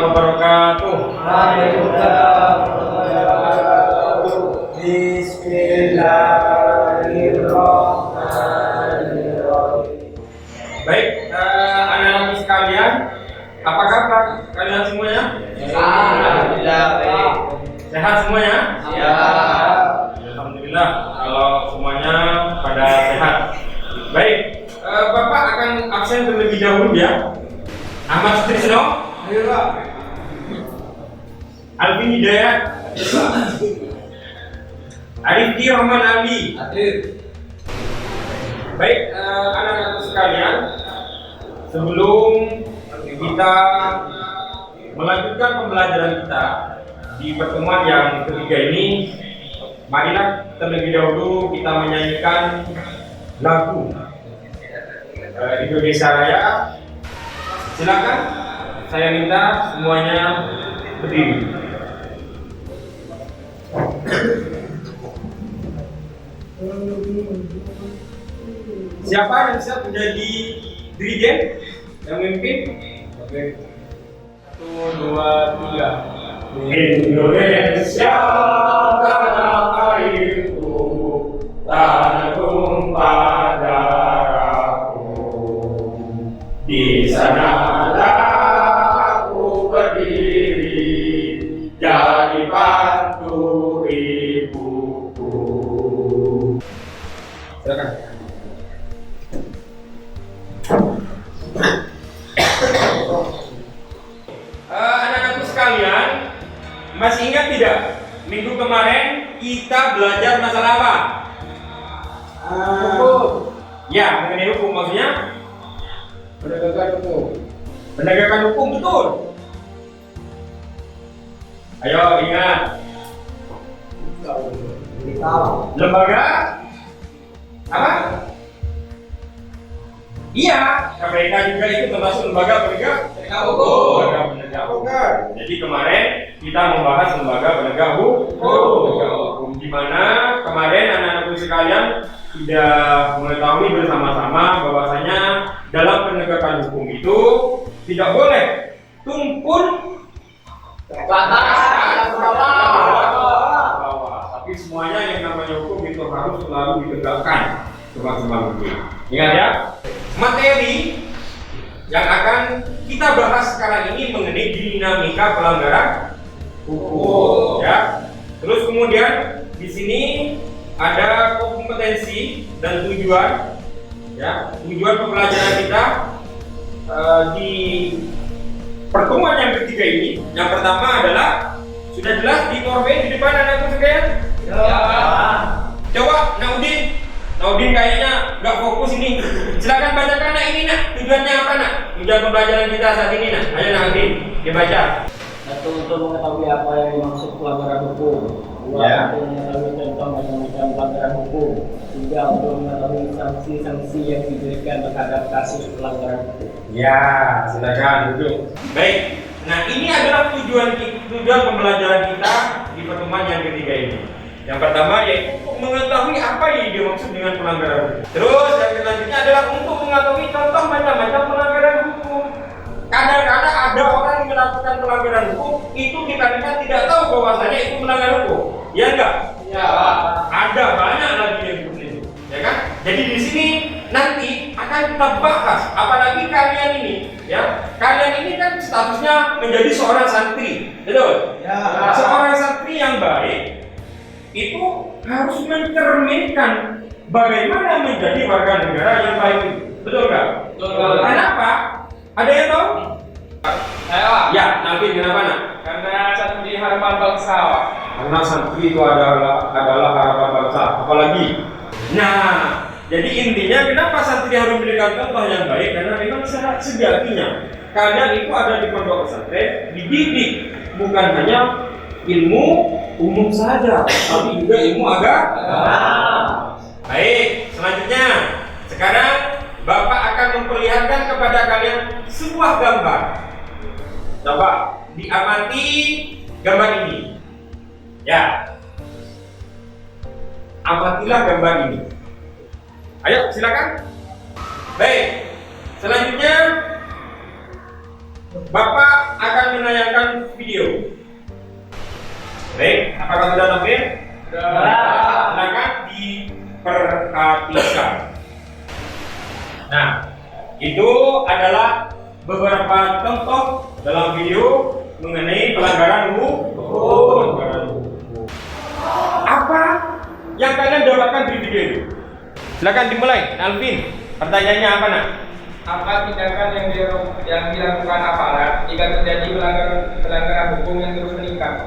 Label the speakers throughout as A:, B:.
A: wabarakatuh.
B: Waalaikumsalam warahmatullahi wabarakatuh. Bismillahirrahmanirrahim.
A: Baik, anak-anak sekalian, apa kabar kalian semuanya?
B: Alhamdulillah baik.
A: Sehat semuanya?
B: Siap.
A: Alhamdulillah kalau semuanya pada sehat. Baik, Bapak akan absen terlebih dahulu ya. Ahmad Sutrisno, Alvin Hidayat, Arifki Rahman Ali. Baik, anak-anak sekalian, sebelum kita melanjutkan pembelajaran kita di pertemuan yang ketiga ini, marilah terlebih dahulu kita menyanyikan lagu Indonesia Raya. Silakan, saya minta semuanya berdiri. Siapa yang siap menjadi dirijen yang memimpin? Oke. 1, 2, 3. Indonesia tanah airku, tanah tumpah darahku. Di sanalah aku berdiri, jadi bantu ibuku. Silakan. Anak-anakku sekalian, masih ingat tidak? Minggu kemarin kita belajar masalah apa? Hukum. Ya, mengenai hukum maksudnya? Penegakan hukum. Penegakan hukum, betul. Ayo ingat. Lembaga apa? Iya, KPK juga itu termasuk lembaga penegak hukum. Lembaga penegak hukum. Jadi kemarin kita membahas lembaga penegak hukum. Di mana kemarin anak-anakku sekalian sudah mengetahui bersama-sama bahwasanya dalam penegakan hukum itu tidak boleh tumpul ke atas ke bawah. Tapi semuanya yang namanya hukum itu harus selalu ditegakkan semaksimal mungkin. Ingat ya, materi yang akan kita bahas sekarang ini mengenai dinamika pelanggaran hukum. Ya. Terus kemudian di sini ada kompetensi dan tujuan, ya, tujuan pembelajaran kita di pertemuan yang ketiga ini. Yang pertama adalah sudah jelas di PowerPoint di depan anak-anak sekalian. Ya. Coba Naudin kayaknya nggak fokus ini. Silakan bacakan nak ini nak. Tujuannya apa nak? Tujuan pembelajaran kita saat ini nak. Ayo Naudin, dibaca.
B: Satu, untuk mengetahui apa yang dimaksud pelanggaran hukum. Dua,
A: Ya.
B: untuk mengetahui contoh macam-macam pelanggaran hukum. Tiga, untuk mengetahui sanksi-sanksi yang diberikan terhadap kasus pelanggaran hukum.
A: Ya, silakan duduk. Baik. Nah, ini adalah tujuan pembelajaran kita di pertemuan yang ketiga ini. Yang pertama yaitu untuk mengetahui apa yang dimaksud dengan pelanggaran hukum. Terus yang selanjutnya adalah untuk mengetahui contoh macam-macam pelanggaran hukum. Kadang-kadang ada orang yang melakukan pelanggaran hukum itu dikarenakan tidak tahu bahwasanya itu melanggar hukum. Ya enggak? Ya. Ada banyak lagi yang seperti itu. Ya kan? Jadi di sini nanti akan kita bahas, apalagi kalian ini, ya. Kalian ini kan statusnya menjadi seorang santri, betul? Ya. Seorang santri yang baik itu harus mencerminkan bagaimana menjadi warga negara yang baik itu, betul nggak? Betul. Kenapa? Ada yang tahu?
C: Saya Pak.
A: Ya, nanti kenapa nak?
C: Karena santri harapan bangsa Pak.
A: Karena santri itu adalah harapan bangsa. Apalagi? Nah, jadi intinya kenapa santri harus memberikan contoh yang baik? Karena memang sejatinya kalian itu ada di pondok pesantren, dididik bukan hanya ilmu umum saja, tapi juga ilmu agama. Baik, selanjutnya sekarang Bapak akan memperlihatkan kepada kalian sebuah gambar. Coba diamati gambar ini. Ya, amatilah gambar ini. Ayo, silakan. Baik, selanjutnya Bapak akan menayangkan video mengenai pelanggaran hukum. Apa yang kalian dapatkan dari video itu? Silakan dimulai, Alvin. Pertanyaannya apa nak?
C: Apa tindakan yang dilakukan aparat jika terjadi pelanggaran hukum yang terus meningkat?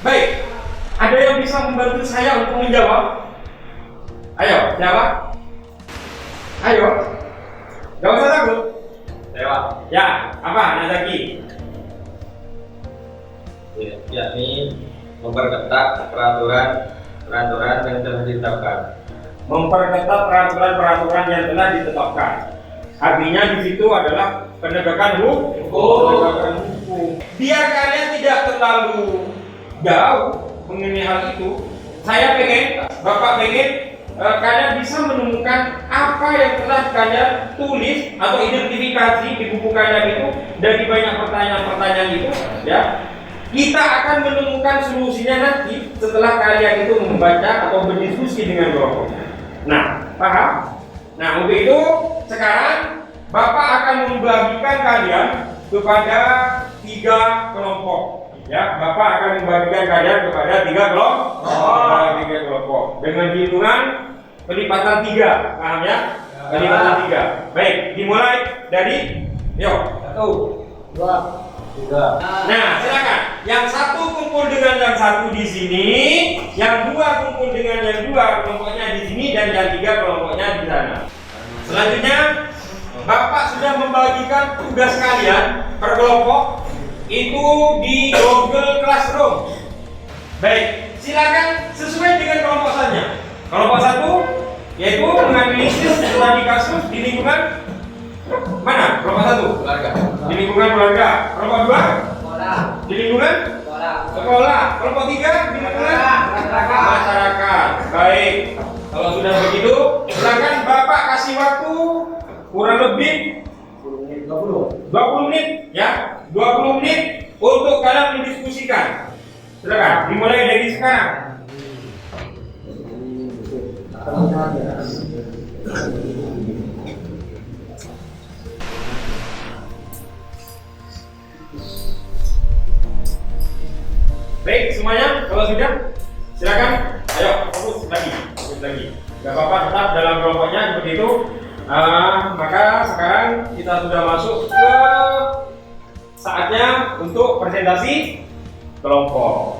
A: Baik, ada yang bisa membantu saya untuk menjawab? Ayo, siapa? Ayo, gak usah takut.
C: Lewat.
A: Ya, apa Nazaki?
D: Yakni memperketat peraturan yang telah ditetapkan.
A: Memperketat peraturan yang telah ditetapkan. Artinya di situ adalah penegakan hukum. Penegakan hukum. Biar kalian tidak terlalu jauh mengenai hal itu, Bapak pengen kalian bisa menemukan apa yang telah kalian tulis atau identifikasi di buku kalian itu dari banyak pertanyaan-pertanyaan itu, ya. Kita akan menemukan solusinya nanti setelah kalian itu membaca atau berdiskusi dengan kelompoknya. Nah, paham? Nah, untuk itu sekarang Bapak akan membagikan kalian kepada 3 kelompok. Ya, Bapak akan membagikan kalian kepada 3 kelompok. Dengan hitungan pelipatan 3, paham ya? Pelipatan 3. Baik, dimulai dari, yuk, 1, 2, 3. Nah, silakan. Yang satu kumpul dengan yang satu di sini, yang 2 kumpul dengan yang 2 kelompoknya di sini, dan yang 3 kelompoknya di sana. Selanjutnya, Bapak sudah membagikan tugas kalian per kelompok itu di Google Classroom. Baik, silakan sesuai dengan kelompok saja. Kelompok 1 yaitu menganalisis studi kasus di lingkungan mana? Kelompok 1
C: Keluarga.
A: di lingkungan keluarga. Kelompok 2
B: Sekolah.
A: di lingkungan sekolah. Kelompok 3 di lingkungan masyarakat. Baik, kalau sudah begitu, silakan Bapak kasih waktu kurang lebih 20 menit ya, 20 menit untuk kalian mendiskusikan. Silakan dimulai dari sekarang. Baik semuanya, kalau sudah silakan, ayo fokus lagi. Gak apa-apa, tetap dalam kelompoknya seperti itu. Maka sekarang kita sudah masuk ke saatnya untuk presentasi kelompok.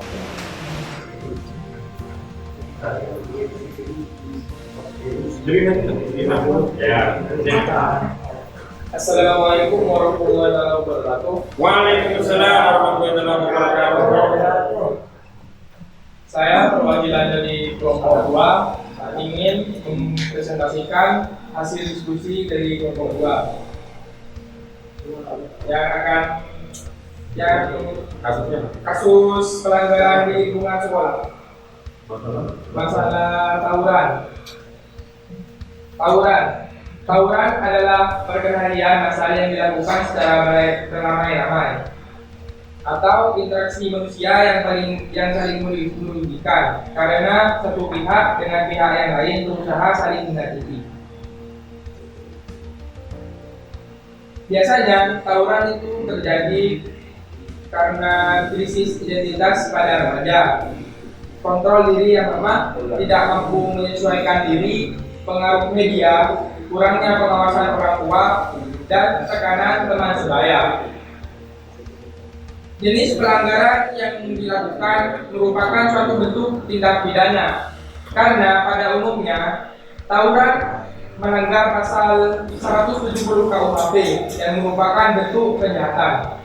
C: Assalamualaikum warahmatullahi wabarakatuh.
A: Waalaikumsalam warahmatullahi wabarakatuh.
C: Saya perwakilan dari kelompok 2 ingin mempresentasikan hasil diskusi dari kelompok 2 yang kasus pelanggaran di lingkungan sekolah, masalah tawuran adalah perkelahian masalah yang dilakukan secara beramai-ramai atau interaksi manusia yang saling merugikan karena satu pihak dengan pihak yang lain berusaha saling menyakiti. Biasanya tawuran itu terjadi karena krisis identitas pada remaja, kontrol diri yang lemah, tidak mampu menyesuaikan diri, pengaruh media, kurangnya pengawasan orang tua, dan tekanan teman sebaya. Jenis pelanggaran yang dilakukan merupakan suatu bentuk tindak pidana karena pada umumnya tawuran melanggar pasal 170 KUHP yang merupakan bentuk kejahatan.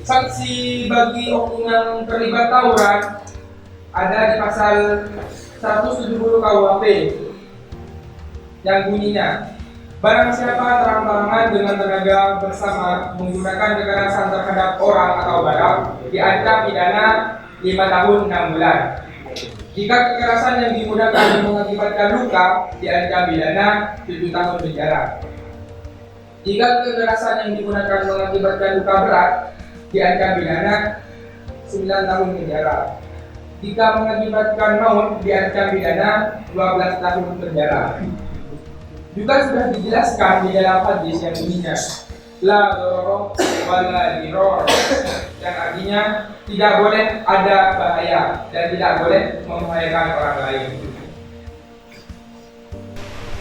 C: Sanksi bagi oknum yang terlibat tawuran ada di pasal 170 KUHP yang bunyinya, barang siapa terang-terangan dengan tenaga bersama menggunakan kekerasan terhadap orang atau barang diancam pidana 5 tahun 6 bulan. Jika kekerasan yang digunakan mengakibatkan luka diancam pidana 7 tahun penjara. Jika kekerasan yang digunakan mengakibatkan luka berat diancam pidana 9 tahun penjara. Jika mengakibatkan maut diancam pidana 12 tahun penjara. Juga sudah dijelaskan di dalam hadis yang bunyinya, la dororo wala diror, yang artinya tidak boleh ada bahaya dan tidak boleh membahayakan orang lain.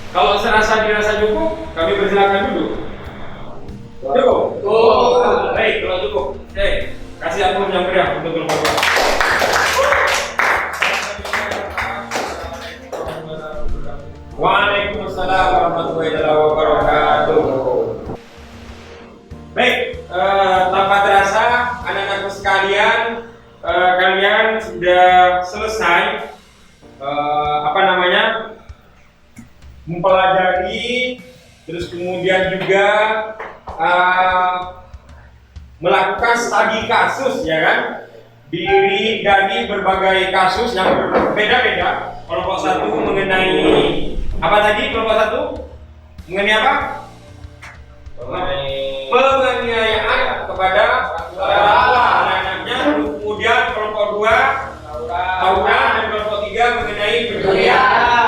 A: Kalau serasa dirasa cukup, kami persilakan dulu. Cukup? Cukup. Baik, kalau cukup. Oke, kasih ampun yang meriah untuk kelompok. Waalaikumsalam warahmatullahi wabarakatuh. Baik, tanpa terasa anak-anakku sekalian, kalian sudah selesai mempelajari, terus kemudian juga melakukan studi kasus, ya kan? Dari berbagai kasus yang berbeda-beda. Kelompok satu mengenai apa tadi? Kelompok satu mengenai apa? Penganiayaan kepada anak-anaknya. Kemudian kelompok dua tawuran, dan kelompok tiga mengenai perjudian.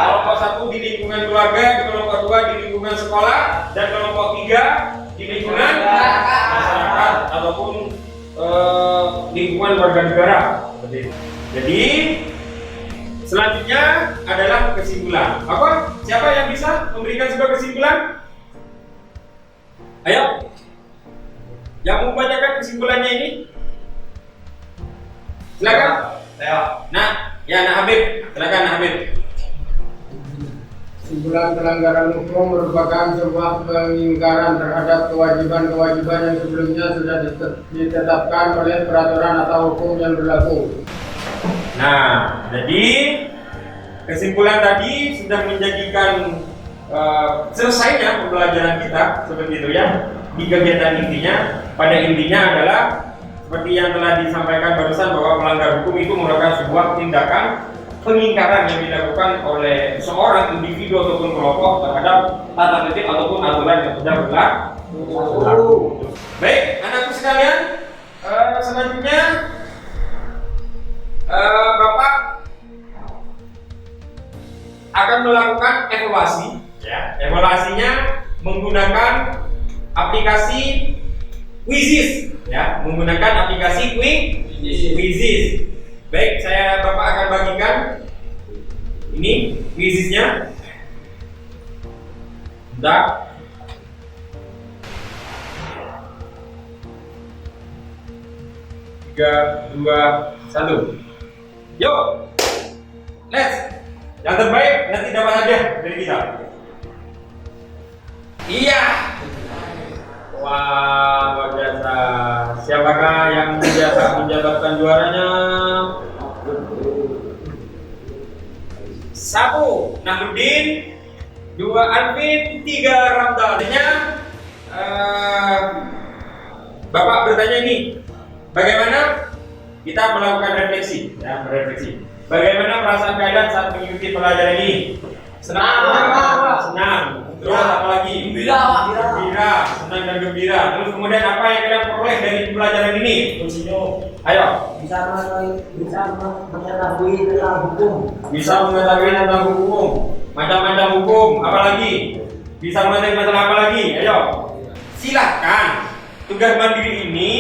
A: Kelompok satu di lingkungan keluarga, kelompok dua di lingkungan sekolah, dan kelompok tiga di lingkungan masyarakat ataupun lingkungan warga negara. Jadi selanjutnya adalah kesimpulan. Apa? Siapa yang bisa memberikan sebuah kesimpulan? Ayo, yang mau bacakan kesimpulannya ini, silakan. Nah, Habib, silakan Habib.
E: Kesimpulan pelanggaran hukum merupakan sebuah pengingkaran terhadap kewajiban-kewajiban yang sebelumnya sudah ditetapkan oleh peraturan atau hukum yang berlaku.
A: Nah, jadi kesimpulan tadi sudah menjadikan selesainya pembelajaran kita seperti itu ya. Di kegiatan pada intinya adalah seperti yang telah disampaikan barusan, bahwa melanggar hukum itu merupakan sebuah tindakan pengingkaran yang dilakukan oleh seorang individu ataupun kelompok terhadap tata tertib ataupun aturan yang sudah berlaku. Baik, anakku sekalian, selanjutnya Bapak akan melakukan evaluasi. Ya, evaluasinya menggunakan aplikasi Quizizz. Ya, menggunakan aplikasi Quizizz. Baik, Bapak akan bagikan ini Quizizz-nya. Bentar. Tiga, dua, satu. Yuk, let's. Yang terbaik nanti dapat hadiah dari kita. Iya. Wah, luar biasa. Siapakah yang menjabatkan juaranya? 1. Nahruddin, 2. Alvin, 3. Ramdan. Bapak bertanya ini, bagaimana kita melakukan refleksi? Ya, merefleksi. Bagaimana perasaan kalian saat mengikuti pelajaran ini? Senang. Terus apa lagi? Gembira, senang dan gembira. Terus kemudian apa yang kalian peroleh dari pelajaran ini? Ayo.
B: Bisa mengetahui tentang hukum.
A: Bisa mengetahui tentang hukum. Macam-macam hukum. Apa lagi? Bisa mengetahui masalah apa lagi? Ayo. Silahkan. Tugas mandiri ini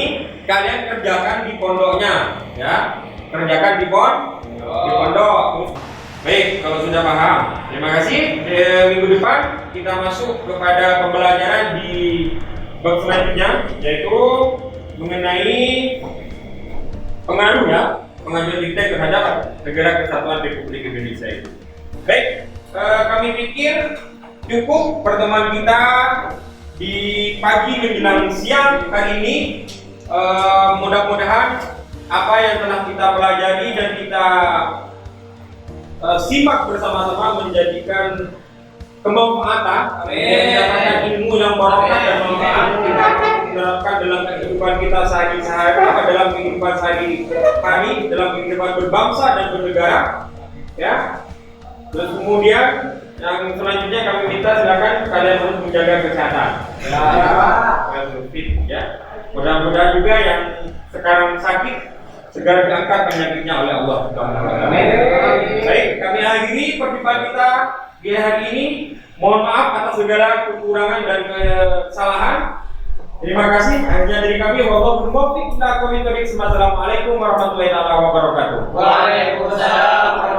A: kalian kerjakan di pondoknya, ya. Kerjakan di pondok. Baik, kalau sudah paham, terima kasih. Minggu depan kita masuk kepada pembelajaran di bab selanjutnya, yaitu mengenai pengaruh pengajuan diktat terhadap Negara Kesatuan Republik Indonesia itu. Baik, kami pikir cukup pertemuan kita di pagi menjelang siang hari ini. Mudah-mudahan apa yang telah kita pelajari dan kita simak bersama-sama menjadikan kemanfaatan, mendapatkan ilmu yang barokah dan manfaat kita menerapkan dalam kehidupan kita sehari-hari, dalam kehidupan sehari-hari, dalam kehidupan berbangsa dan bernegara, ya. Terus kemudian yang selanjutnya kami minta silakan kalian harus menjaga kesehatan, ya. Mudah-mudahan juga yang sekarang sakit segera diangkat penyakitnya oleh Allah. Baik, kami akhiri perjumpaan kita di hari ini. Mohon maaf atas segala kekurangan dan kesalahan. Terima kasih. Hanya dari kami. Wallahul muwaffiq. Assalamualaikum warahmatullahi wabarakatuh.
B: Waalaikumsalam.